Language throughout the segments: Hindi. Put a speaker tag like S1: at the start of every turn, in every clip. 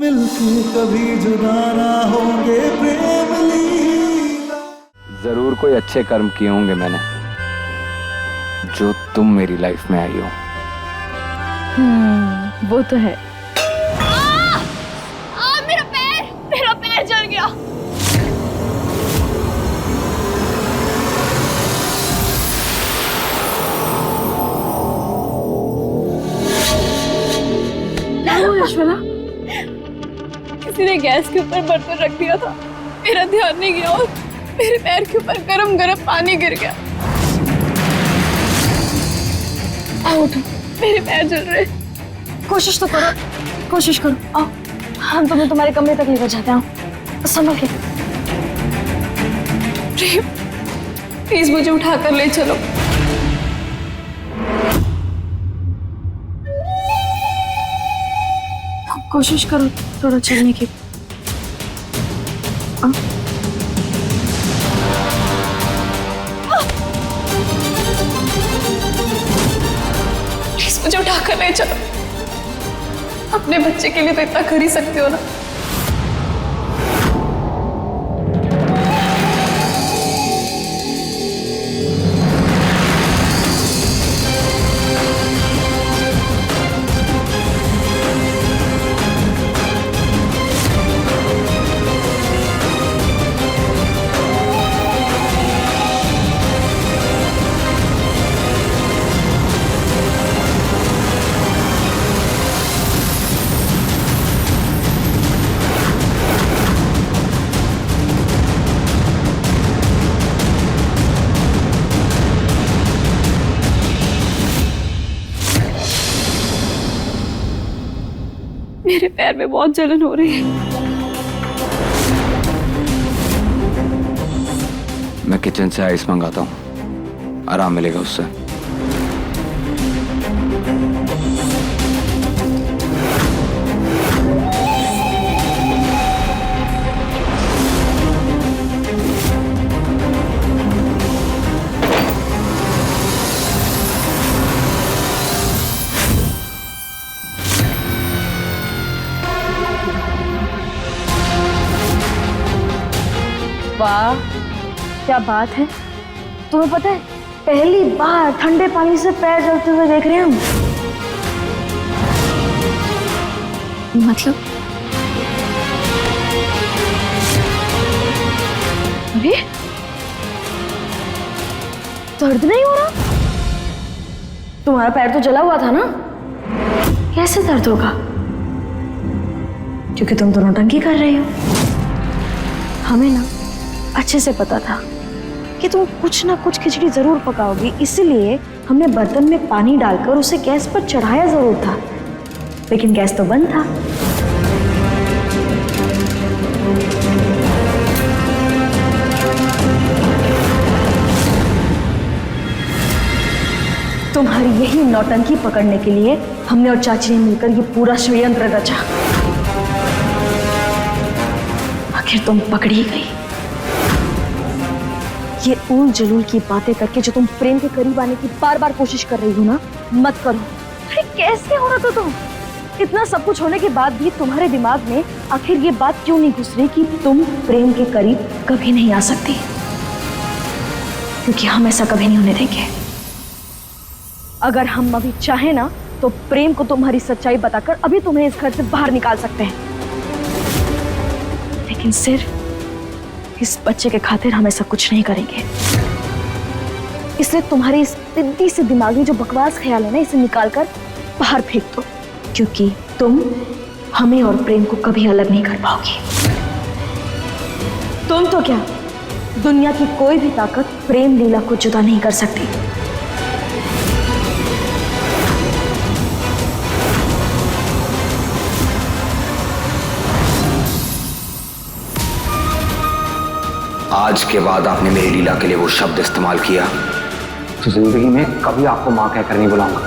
S1: मिलके कभी जुदा ना होंगे प्रेम लीला।
S2: जरूर कोई अच्छे कर्म किए होंगे मैंने, जो तुम मेरी लाइफ में आई हो।
S3: वो तो है।
S4: मेरा पैर जल गया।
S3: यशवला,
S4: किसी ने गैस के ऊपर बर्तन रख दिया था, मेरा ध्यान नहीं गया और मेरे पैर के ऊपर गरम गरम पानी गिर गया। आओ उठो, मेरे पैर जल रहे।
S3: कोशिश तो करो, कोशिश करो। आओ, हम तुम्हें तुम्हारे कमरे तक लेकर जाते हैं। संभल के।
S4: प्रेम, प्लीज मुझे उठाकर ले चलो।
S3: कोशिश करो थोड़ा चलने की।
S4: प्लीज मुझे उठाकर ले चलो। अपने बच्चे के लिए तो इतना कर ही सकते हो ना। मेरे पैर में बहुत जलन हो रही है।
S2: मैं किचन से आइस मंगाता हूँ, आराम मिलेगा उससे।
S3: वाह, क्या बात है। तुम्हें पता है, पहली बार ठंडे पानी से पैर जलते हुए देख रहे हैं हम।
S4: मतलब?
S3: अरे, दर्द नहीं हो रहा? तुम्हारा पैर तो जला हुआ था ना? कैसे दर्द होगा? क्योंकि तुम तो नौटंकी कर रही हो। हमें ना अच्छे से पता था कि तुम कुछ ना कुछ खिचड़ी जरूर पकाओगी, इसलिए हमने बर्तन में पानी डालकर उसे गैस पर चढ़ाया जरूर था, लेकिन गैस तो बंद था। तुम्हारी यही नौटंकी पकड़ने के लिए हमने और चाची ने मिलकर ये पूरा षड्यंत्र रचा। आखिर तुम पकड़ी गई। ये ऊल जलूल की बातें करके जो तुम प्रेम के करीब आने की बार बार कोशिश कर रही हो ना, मत करो। अरे कैसे हो रहा था तुम? इतना सब कुछ होने के बाद भी तुम्हारे दिमाग में आखिर ये बात क्यों नहीं घुस रही कि तुम प्रेम के करीब कभी नहीं आ सकती? क्योंकि हम ऐसा कभी नहीं होने देंगे। अगर हम अभी चाहे ना तो प्रेम को तुम्हारी सच्चाई बताकर अभी तुम्हें इस घर से बाहर निकाल सकते हैं, लेकिन सिर्फ इस बच्चे के खातिर हम ऐसा कुछ नहीं करेंगे। इसलिए तुम्हारे इस सिद्धि से दिमाग में जो बकवास ख्याल है ना, इसे निकालकर बाहर फेंक दो, क्योंकि तुम हमें और प्रेम को कभी अलग नहीं कर पाओगी। तुम तो क्या, दुनिया की कोई भी ताकत प्रेम लीला को जुदा नहीं कर सकती।
S2: आज के बाद आपने मेरी लीला के लिए वो शब्द इस्तेमाल किया तो जिंदगी में कभी आपको मां कहकर नहीं बुलाऊंगा।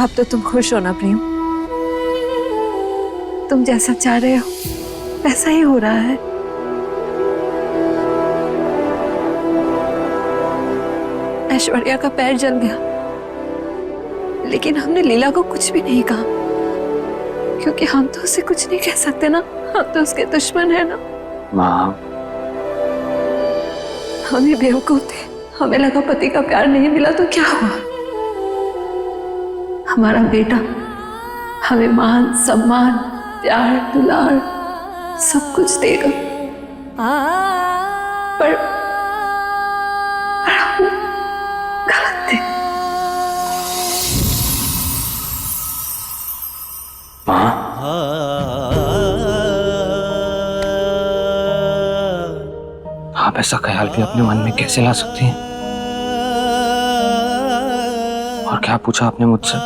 S5: अब तो तुम खुश हो ना प्रेम? तुम जैसा चाह रहे हो वैसा ही हो रहा है। ऐश्वर्या का पैर जल गया, लेकिन हमने लीला को कुछ भी नहीं कहा, क्योंकि हम तो उसे कुछ नहीं कह सकते ना, हम तो उसके दुश्मन है ना।
S2: माँ,
S5: हमें बेवकूफ थे, हमें लगा पति का प्यार नहीं मिला तो क्या हुआ। हमारा बेटा हमें मान सम्मान प्यार दुलार सब कुछ देगा, पर हम गलत थे।
S2: माँ, आप ऐसा ख्याल भी अपने मन में कैसे ला सकती हैं? और क्या पूछा आपने मुझसे?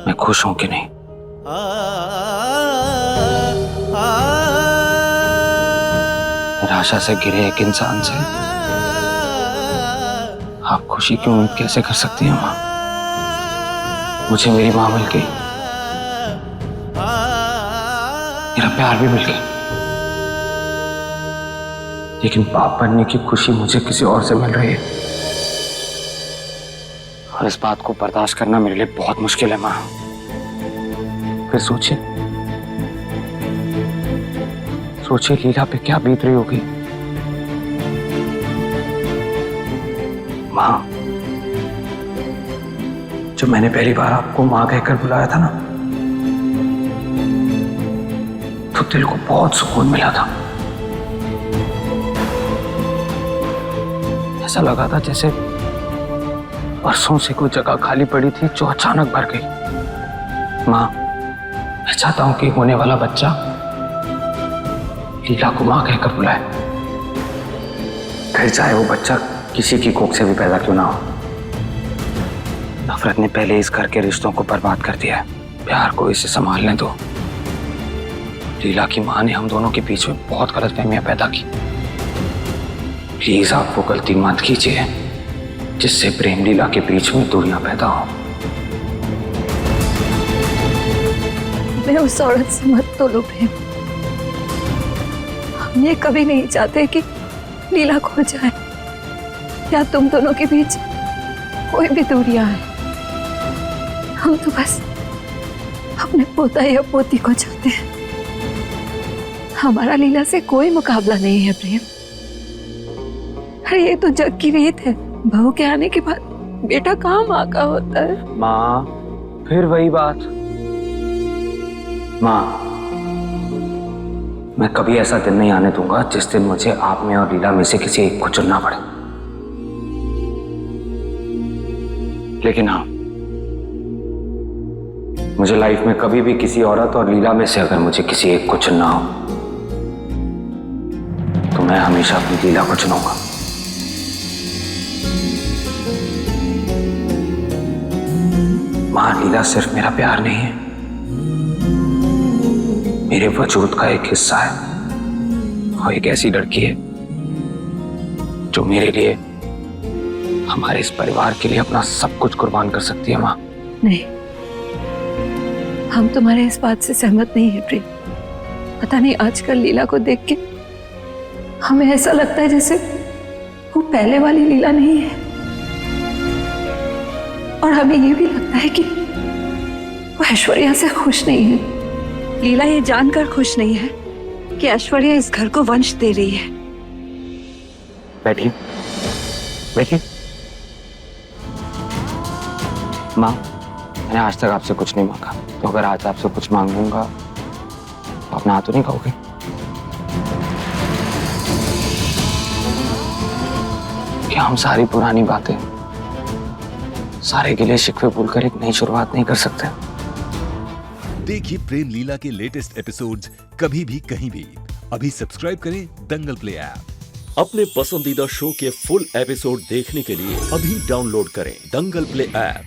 S2: मैं खुश हूं कि नहीं? निराशा से घिरे एक इंसान से आप खुशी की उम्मीद कैसे कर सकती हैं माँ? मुझे मेरी माँ मिल गई, मेरा प्यार भी मिल गया, लेकिन बाप बनने की खुशी मुझे किसी और से मिल रही है, और इस बात को बर्दाश्त करना मेरे लिए बहुत मुश्किल है माँ। फिर सोचिए लीला पे क्या बीत रही होगी। माँ, जब मैंने पहली बार आपको माँ कहकर बुलाया था ना, तो दिल को बहुत सुकून मिला था। ऐसा लगा था जैसे वर्षों से कोई जगह खाली पड़ी थी जो अचानक भर गई। माँ, मैं चाहता हूं कि होने वाला बच्चा लीला को माँ कहकर बुलाए, फिर चाहे वो बच्चा किसी की कोख से भी पैदा क्यों ना हो। नफरत ने पहले इस घर के रिश्तों को बर्बाद कर दिया है, प्यार को इसे संभालने दो। लीला की माँ ने हम दोनों के बीच में बहुत गलतफहमियां पैदा की। प्लीज आप वो गलती मत कीजिए जिससे प्रेम लीला के बीच में दूरियां पैदा हो।
S5: मैं उस औरत से मत तोलो प्रेम। हम ये कभी नहीं चाहते कि लीला खो जाए या तुम दोनों के बीच कोई भी दूरियां आए। हम तो बस अपने पोता या पोती को चाहते हैं। हमारा लीला से कोई मुकाबला नहीं है प्रेम। अरे ये तो जग की रीत है, बहू के आने के बाद बेटा कहाँ माँ का होता है।
S2: माँ, फिर वही बात। माँ, मैं कभी ऐसा दिन नहीं आने दूंगा जिस दिन मुझे आप में और लीला में से किसी एक को चुनना पड़े। लेकिन हाँ, मुझे लाइफ में कभी भी किसी औरत और लीला में से अगर मुझे किसी एक को चुनना हो तो मैं हमेशा अपनी लीला को चुनूंगा। माँ, लीला सिर्फ मेरा प्यार नहीं है, मेरे वजूद का एक हिस्सा है। वो एक ऐसी लड़की है जो मेरे लिए, हमारे इस परिवार के लिए अपना सब कुछ कुर्बान कर सकती है। माँ,
S5: नहीं, हम तुम्हारे इस बात से सहमत नहीं है प्रेम। पता नहीं आजकल लीला को देख के हमें ऐसा लगता है जैसे वो पहले वाली लीला नहीं है, और हमें ये भी लगता है कि वो ऐश्वर्या से खुश नहीं है। लीला ये जानकर खुश नहीं है कि ऐश्वर्या इस घर को वंश दे रही है।
S2: बैठिए बैठिए। माँ, मैंने आज तक आपसे कुछ नहीं मांगा, तो अगर आज आपसे कुछ मांगूंगा तो आप ना तो नहीं कहोगे? कि हम सारी पुरानी बातें, सारे गिले शिकवे भूलकर एक नई शुरुआत नहीं कर सकते?
S6: देखिए प्रेम लीला के लेटेस्ट एपिसोड्स कभी भी कहीं भी। अभी सब्सक्राइब करें दंगल प्ले ऐप।
S7: अपने पसंदीदा शो के फुल एपिसोड देखने के लिए अभी डाउनलोड करें दंगल प्ले ऐप।